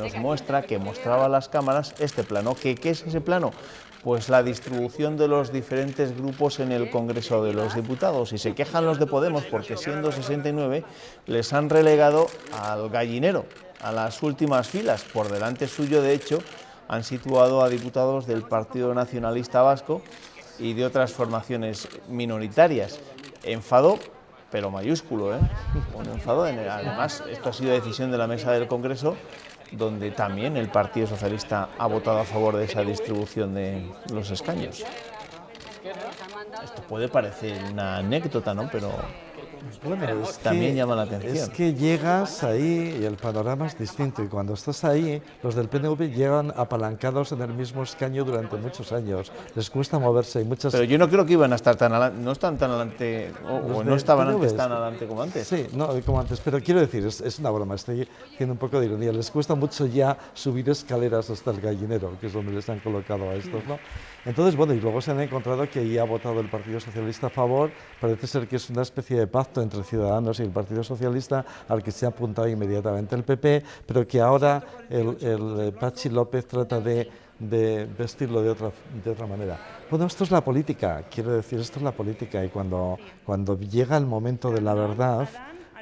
mostraba a las cámaras este plano. ¿Qué es ese plano? Pues la distribución de los diferentes grupos en el Congreso de los Diputados. Y se quejan los de Podemos porque, siendo 69, les han relegado al gallinero, a las últimas filas. Por delante suyo, de hecho, han situado a diputados del Partido Nacionalista Vasco y de otras formaciones minoritarias. Enfado, pero mayúsculo, ¿eh? Un enfado. Además, esto ha sido decisión de la mesa del Congreso, donde también el Partido Socialista ha votado a favor de esa distribución de los escaños. Esto puede parecer una anécdota, ¿no? Pero bueno, también llama la atención. Es que llegas ahí y el panorama es distinto, y cuando estás ahí, los del PNV llegan apalancados en el mismo escaño durante muchos años. Les cuesta moverse. Pero yo no creo que iban a estar tan adelante, no están tan adelante, o no estaban antes tan adelante como antes. Sí, no, como antes, pero quiero decir, es una broma, estoy haciendo un poco de ironía. Les cuesta mucho ya subir escaleras hasta el gallinero, que es donde les han colocado a estos, ¿no? Entonces, bueno, y luego se han encontrado que ya ha votado el Partido Socialista a favor. Parece ser que es una especie de pacto entre Ciudadanos y el Partido Socialista, al que se ha apuntado inmediatamente el PP, pero que ahora el Patxi López trata de vestirlo de otra manera. Bueno, esto es la política, quiero decir, esto es la política, y cuando llega el momento de la verdad,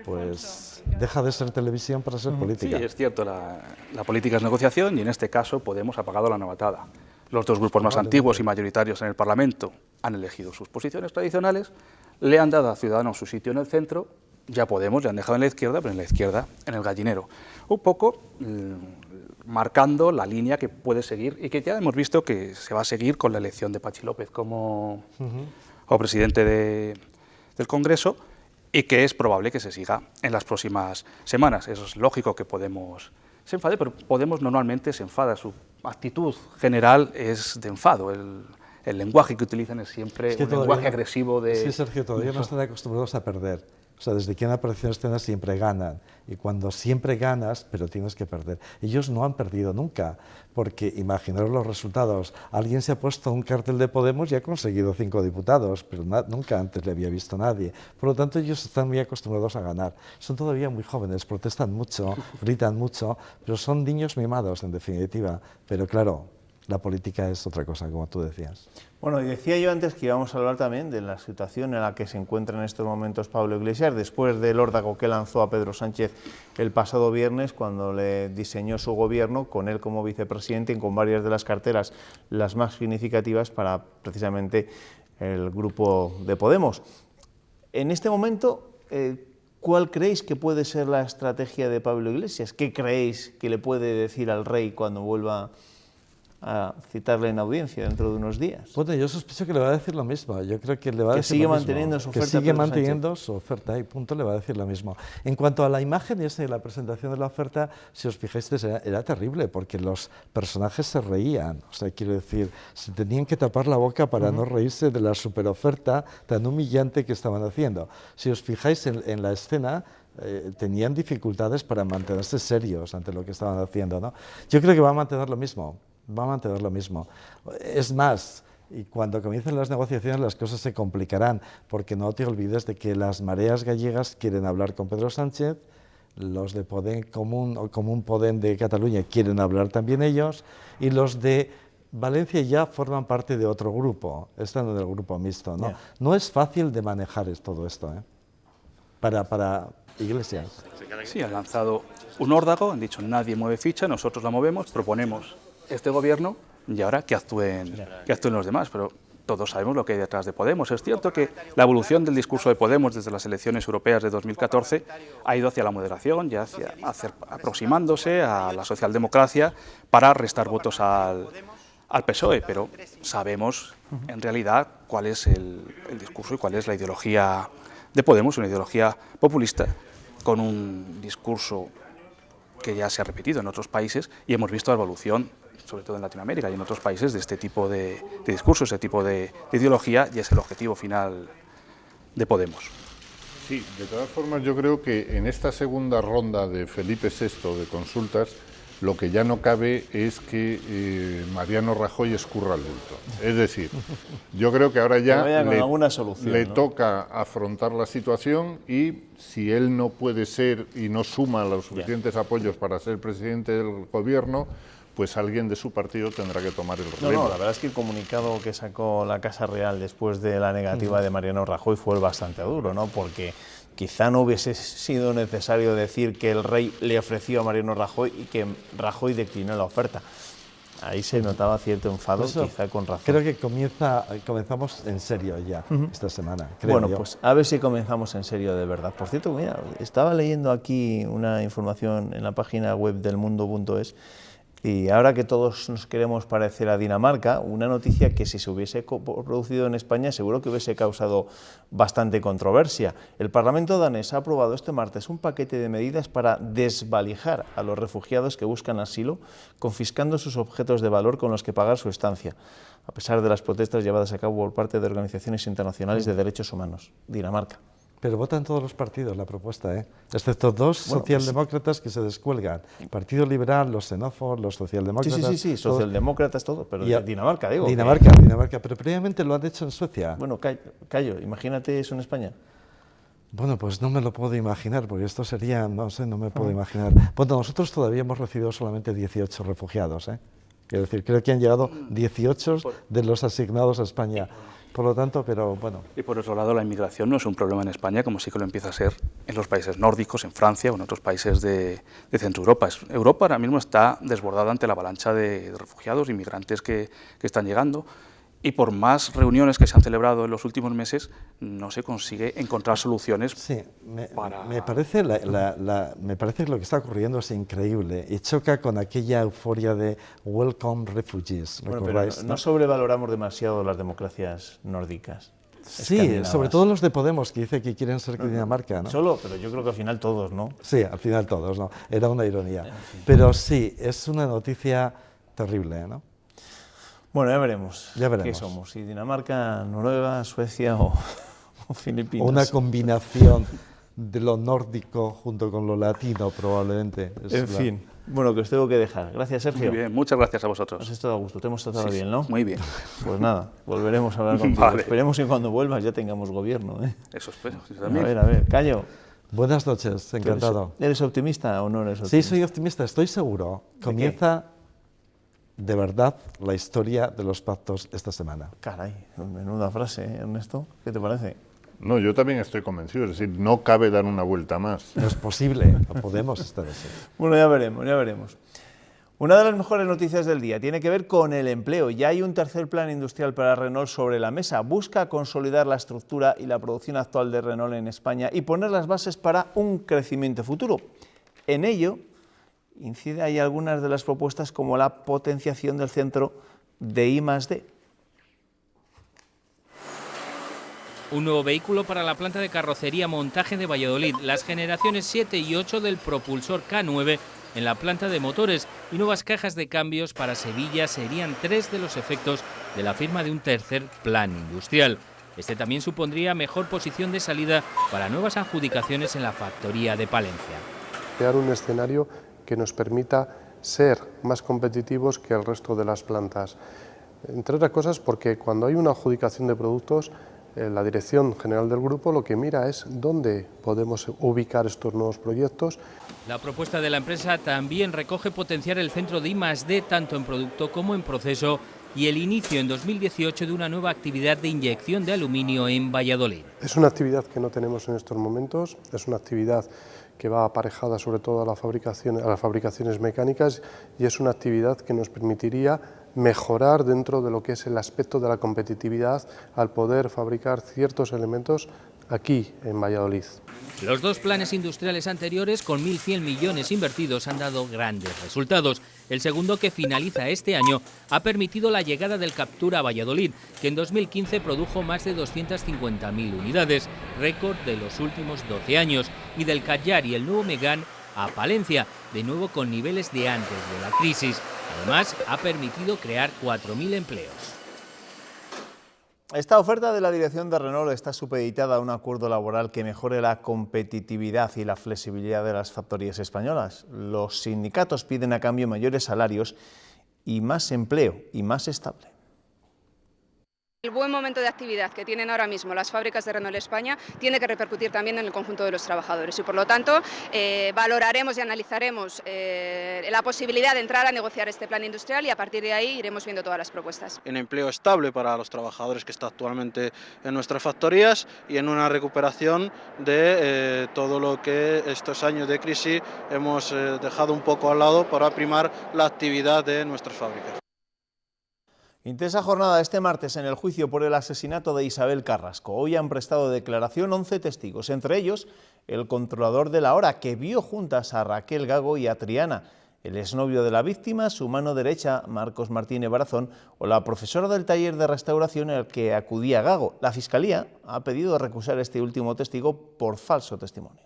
pues deja de ser televisión para ser política. Sí, es cierto, la política es negociación, y en este caso Podemos ha pagado la novatada. Los dos grupos más antiguos y mayoritarios en el Parlamento han elegido sus posiciones tradicionales, le han dado a Ciudadanos su sitio en el centro, ya Podemos le han dejado en la izquierda, pero en la izquierda en el gallinero. Un poco marcando la línea que puede seguir, y que ya hemos visto que se va a seguir con la elección de Patxi López como presidente del Congreso, y que es probable que se siga en las próximas semanas. Eso es lógico que Podemos se enfade, pero Podemos normalmente se enfada, su actitud general es de enfado. El lenguaje que utilizan es siempre un lenguaje agresivo de... Sí, Sergio, todavía no están acostumbrados a perder. O sea, desde que han aparecido en escena siempre ganan. Y cuando siempre ganas, pero tienes que perder. Ellos no han perdido nunca, porque imaginaros los resultados. Alguien se ha puesto un cartel de Podemos y ha conseguido 5 diputados, pero nunca antes le había visto nadie. Por lo tanto, ellos están muy acostumbrados a ganar. Son todavía muy jóvenes, protestan mucho, gritan mucho, pero son niños mimados, en definitiva. Pero claro, la política es otra cosa, como tú decías. Bueno, y decía yo antes que íbamos a hablar también de la situación en la que se encuentra en estos momentos Pablo Iglesias, después del órdago que lanzó a Pedro Sánchez el pasado viernes, cuando le diseñó su gobierno, con él como vicepresidente y con varias de las carteras, las más significativas para precisamente el grupo de Podemos. En este momento, ¿cuál creéis que puede ser la estrategia de Pablo Iglesias? ¿Qué creéis que le puede decir al rey cuando vuelva a citarle en audiencia dentro de unos días? Bueno, yo sospecho que le va a decir lo mismo. Yo creo que le va a decir sigue lo mismo. manteniendo su oferta. Que sigue manteniendo su oferta, y punto, le va a decir lo mismo. En cuanto a la imagen y la presentación de la oferta, si os fijáis, era terrible, porque los personajes se reían. O sea, quiero decir, se tenían que tapar la boca para no reírse de la superoferta tan humillante que estaban haciendo. Si os fijáis en la escena, tenían dificultades para mantenerse serios ante lo que estaban haciendo, ¿no? Yo creo que va a mantener lo mismo, Es más, y cuando comiencen las negociaciones las cosas se complicarán, porque no te olvides de que las mareas gallegas quieren hablar con Pedro Sánchez, los de Común Podem de Cataluña quieren hablar también ellos, y los de Valencia ya forman parte de otro grupo, están en el grupo mixto, ¿no? No es fácil de manejar todo esto, para Iglesias. Sí, han lanzado un órdago, han dicho nadie mueve ficha, nosotros la movemos, proponemos este gobierno y ahora que actúen los demás, pero todos sabemos lo que hay detrás de Podemos. Es cierto que la evolución del discurso de Podemos desde las elecciones europeas de 2014 ha ido hacia la moderación y aproximándose a la socialdemocracia para restar votos al PSOE, pero sabemos en realidad cuál es el discurso y cuál es la ideología de Podemos, una ideología populista con un discurso que ya se ha repetido en otros países y hemos visto la evolución, sobre todo en Latinoamérica y en otros países, de este tipo de discurso, este tipo de ideología, y es el objetivo final de Podemos. Sí, de todas formas yo creo que en esta segunda ronda de Felipe VI de consultas lo que ya no cabe es que Mariano Rajoy escurra el bulto. Es decir, yo creo que ahora ya le toca afrontar la situación y si él no puede ser y no suma los suficientes apoyos para ser presidente del gobierno, pues alguien de su partido tendrá que tomar el relevo. No, la verdad es que el comunicado que sacó la Casa Real después de la negativa de Mariano Rajoy fue bastante duro, ¿no? Porque quizá no hubiese sido necesario decir que el rey le ofreció a Mariano Rajoy y que Rajoy declinó la oferta. Ahí se notaba cierto enfado, quizá con razón. Creo que comenzamos en serio ya esta semana. Bueno, pues a ver si comenzamos en serio de verdad. Por cierto, mira, estaba leyendo aquí una información en la página web del mundo.es. Y ahora que todos nos queremos parecer a Dinamarca, una noticia que si se hubiese producido en España seguro que hubiese causado bastante controversia. El Parlamento danés ha aprobado este martes un paquete de medidas para desvalijar a los refugiados que buscan asilo, confiscando sus objetos de valor con los que pagar su estancia, a pesar de las protestas llevadas a cabo por parte de organizaciones internacionales de derechos humanos. Dinamarca. Pero votan todos los partidos la propuesta, excepto dos socialdemócratas que se descuelgan. El Partido Liberal, los xenófobos, los socialdemócratas... Sí, socialdemócratas todo, pero Dinamarca, digo. Dinamarca, pero previamente lo han hecho en Suecia. Bueno, callo, imagínate eso en España. Bueno, pues no me lo puedo imaginar, porque esto sería, no sé, no me puedo imaginar. Bueno, nosotros todavía hemos recibido solamente 18 refugiados, Quiero decir, creo que han llegado 18 de los asignados a España. Por lo tanto, pero bueno. Y por otro lado, la inmigración no es un problema en España, como sí que lo empieza a ser en los países nórdicos, en Francia o en otros países de Centro Europa. Europa ahora mismo está desbordada ante la avalancha de refugiados, inmigrantes que están llegando. Y por más reuniones que se han celebrado en los últimos meses, no se consigue encontrar soluciones. Sí, me parece que lo que está ocurriendo es increíble y choca con aquella euforia de Welcome Refugees. Bueno, pero no sobrevaloramos demasiado las democracias nórdicas. Sí, sobre todo los de Podemos, que dice que quieren ser Dinamarca, ¿no? Solo, pero yo creo que al final todos, ¿no? Sí, al final todos, ¿no? Era una ironía. Pero sí, es una noticia terrible, ¿no? Bueno, ya veremos qué somos, si Dinamarca, Noruega, Suecia o Filipinas. Una combinación de lo nórdico junto con lo latino, probablemente. En fin, bueno, que os tengo que dejar. Gracias, Sergio. Muy bien, muchas gracias a vosotros. Has estado a gusto, te hemos tratado bien, ¿no? Muy bien. Pues nada, volveremos a hablar contigo. Vale. Esperemos que cuando vuelvas ya tengamos gobierno, Eso espero, sí, también. A ver, Callo. Buenas noches, encantado. ¿Eres optimista o no eres optimista? Sí, soy optimista, estoy seguro. Comienza de verdad la historia de los pactos esta semana. Caray, menuda frase, Ernesto. ¿Qué te parece? No, yo también estoy convencido, es decir, no cabe dar una vuelta más. No es posible, no podemos estar así. Bueno, ya veremos. Una de las mejores noticias del día tiene que ver con el empleo. Ya hay un tercer plan industrial para Renault sobre la mesa. Busca consolidar la estructura y la producción actual de Renault en España y poner las bases para un crecimiento futuro. En ello incide ahí algunas de las propuestas como la potenciación del centro de I+D. Un nuevo vehículo para la planta de carrocería montaje de Valladolid, las generaciones 7 y 8 del propulsor K9 en la planta de motores y nuevas cajas de cambios para Sevilla serían 3 de los efectos de la firma de un tercer plan industrial. Este también supondría mejor posición de salida para nuevas adjudicaciones en la factoría de Palencia. Crear un escenario que nos permita ser más competitivos que el resto de las plantas. Entre otras cosas porque cuando hay una adjudicación de productos, la Dirección General del Grupo lo que mira es dónde podemos ubicar estos nuevos proyectos. La propuesta de la empresa también recoge potenciar el centro de I+D tanto en producto como en proceso y el inicio en 2018 de una nueva actividad de inyección de aluminio en Valladolid. Es una actividad que no tenemos en estos momentos, es una actividad que va aparejada sobre todo a las fabricaciones mecánicas y es una actividad que nos permitiría mejorar dentro de lo que es el aspecto de la competitividad al poder fabricar ciertos elementos aquí en Valladolid. Los dos planes industriales anteriores, con 1.100 millones invertidos, han dado grandes resultados. El segundo, que finaliza este año, ha permitido la llegada del Captur a Valladolid, que en 2015 produjo más de 250.000 unidades, récord de los últimos 12 años, y del Callar y el nuevo Megane a Palencia, de nuevo con niveles de antes de la crisis. Además, ha permitido crear 4.000 empleos. Esta oferta de la dirección de Renault está supeditada a un acuerdo laboral que mejore la competitividad y la flexibilidad de las factorías españolas. Los sindicatos piden a cambio mayores salarios y más empleo y más estable. El buen momento de actividad que tienen ahora mismo las fábricas de Renault España tiene que repercutir también en el conjunto de los trabajadores y, por lo tanto, valoraremos y analizaremos la posibilidad de entrar a negociar este plan industrial y a partir de ahí iremos viendo todas las propuestas. En empleo estable para los trabajadores que está actualmente en nuestras factorías y en una recuperación de todo lo que estos años de crisis hemos dejado un poco al lado para primar la actividad de nuestras fábricas. Intensa jornada este martes en el juicio por el asesinato de Isabel Carrasco. Hoy han prestado declaración 11 testigos, entre ellos el controlador de la hora, que vio juntas a Raquel Gago y a Triana, el exnovio de la víctima, su mano derecha, Marcos Martínez Barazón, o la profesora del taller de restauración al que acudía Gago. La Fiscalía ha pedido recusar este último testigo por falso testimonio.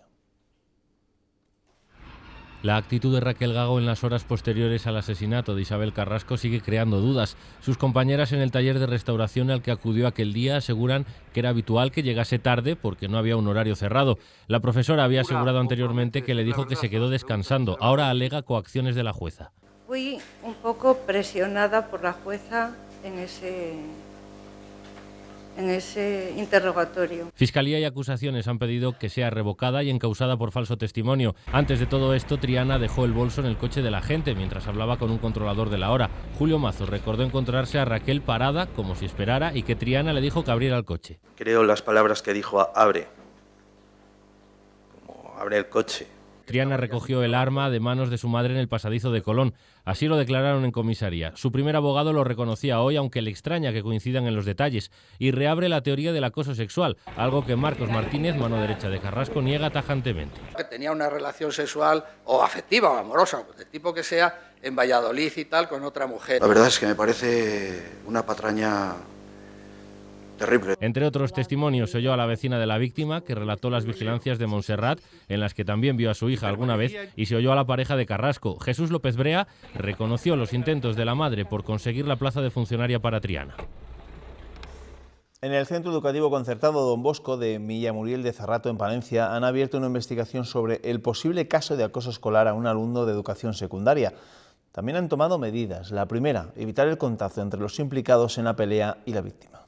La actitud de Raquel Gago en las horas posteriores al asesinato de Isabel Carrasco sigue creando dudas. Sus compañeras en el taller de restauración al que acudió aquel día aseguran que era habitual que llegase tarde porque no había un horario cerrado. La profesora había asegurado anteriormente que le dijo que se quedó descansando. Ahora alega coacciones de la jueza. Fui un poco presionada por la jueza en ese interrogatorio. Fiscalía y acusaciones han pedido que sea revocada y encausada por falso testimonio. Antes de todo esto, Triana dejó el bolso en el coche de la agente mientras hablaba con un controlador de la hora. Julio Mazo recordó encontrarse a Raquel parada como si esperara y que Triana le dijo que abriera el coche. Creo las palabras que dijo abre, como abre el coche. Triana recogió el arma de manos de su madre en el pasadizo de Colón. Así lo declararon en comisaría. Su primer abogado lo reconocía hoy, aunque le extraña que coincidan en los detalles, y reabre la teoría del acoso sexual, algo que Marcos Martínez, mano derecha de Carrasco, niega tajantemente. Que tenía una relación sexual o afectiva o amorosa, del tipo que sea, en Valladolid y tal, con otra mujer. La verdad es que me parece una patraña terrible. Entre otros testimonios, se oyó a la vecina de la víctima, que relató las vigilancias de Montserrat, en las que también vio a su hija alguna vez, y se oyó a la pareja de Carrasco. Jesús López Brea reconoció los intentos de la madre por conseguir la plaza de funcionaria para Triana. En el Centro Educativo Concertado Don Bosco de Millamuriel de Cerrato, en Palencia, han abierto una investigación sobre el posible caso de acoso escolar a un alumno de educación secundaria. También han tomado medidas. La primera, evitar el contacto entre los implicados en la pelea y la víctima.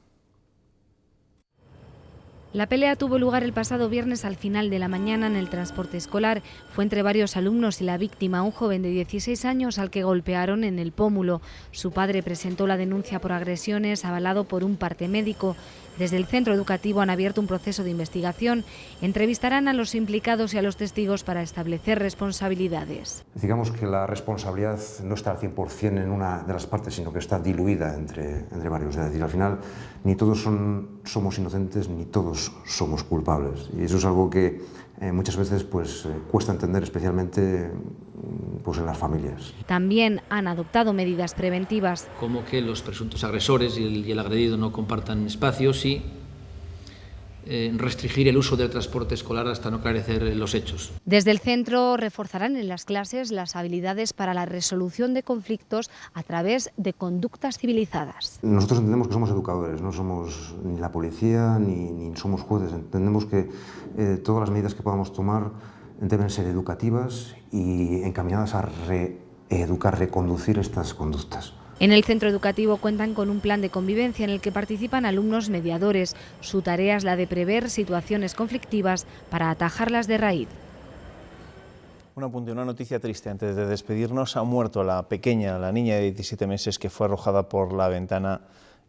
La pelea tuvo lugar el pasado viernes al final de la mañana en el transporte escolar. Fue entre varios alumnos y la víctima, un joven de 16 años al que golpearon en el pómulo. Su padre presentó la denuncia por agresiones, avalado por un parte médico. Desde el centro educativo han abierto un proceso de investigación. Entrevistarán a los implicados y a los testigos para establecer responsabilidades. Digamos que la responsabilidad no está al 100% en una de las partes, sino que está diluida entre varios. Es decir, al final ni todos somos inocentes ni todos somos culpables. Y eso es algo que muchas veces cuesta entender, especialmente en las familias. También han adoptado medidas preventivas. Como que los presuntos agresores y el agredido no compartan espacios y restringir el uso del transporte escolar hasta no aclarecer los hechos. Desde el centro reforzarán en las clases las habilidades para la resolución de conflictos a través de conductas civilizadas. Nosotros entendemos que somos educadores, no somos ni la policía ni somos jueces. Entendemos que todas las medidas que podamos tomar deben ser educativas y encaminadas a reeducar, reconducir estas conductas. En el centro educativo cuentan con un plan de convivencia en el que participan alumnos mediadores. Su tarea es la de prever situaciones conflictivas para atajarlas de raíz. Un apunte, una noticia triste. Antes de despedirnos, ha muerto la niña de 17 meses que fue arrojada por la ventana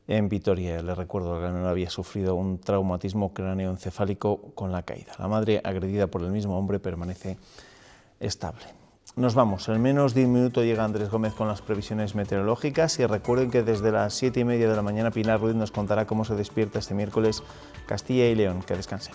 en Vitoria. Les recuerdo que la menor había sufrido un traumatismo cráneoencefálico con la caída. La madre, agredida por el mismo hombre, permanece estable. Nos vamos. En menos de un minuto llega Andrés Gómez con las previsiones meteorológicas y recuerden que desde las 7:30 de la mañana Pilar Ruiz nos contará cómo se despierta este miércoles Castilla y León. Que descansen.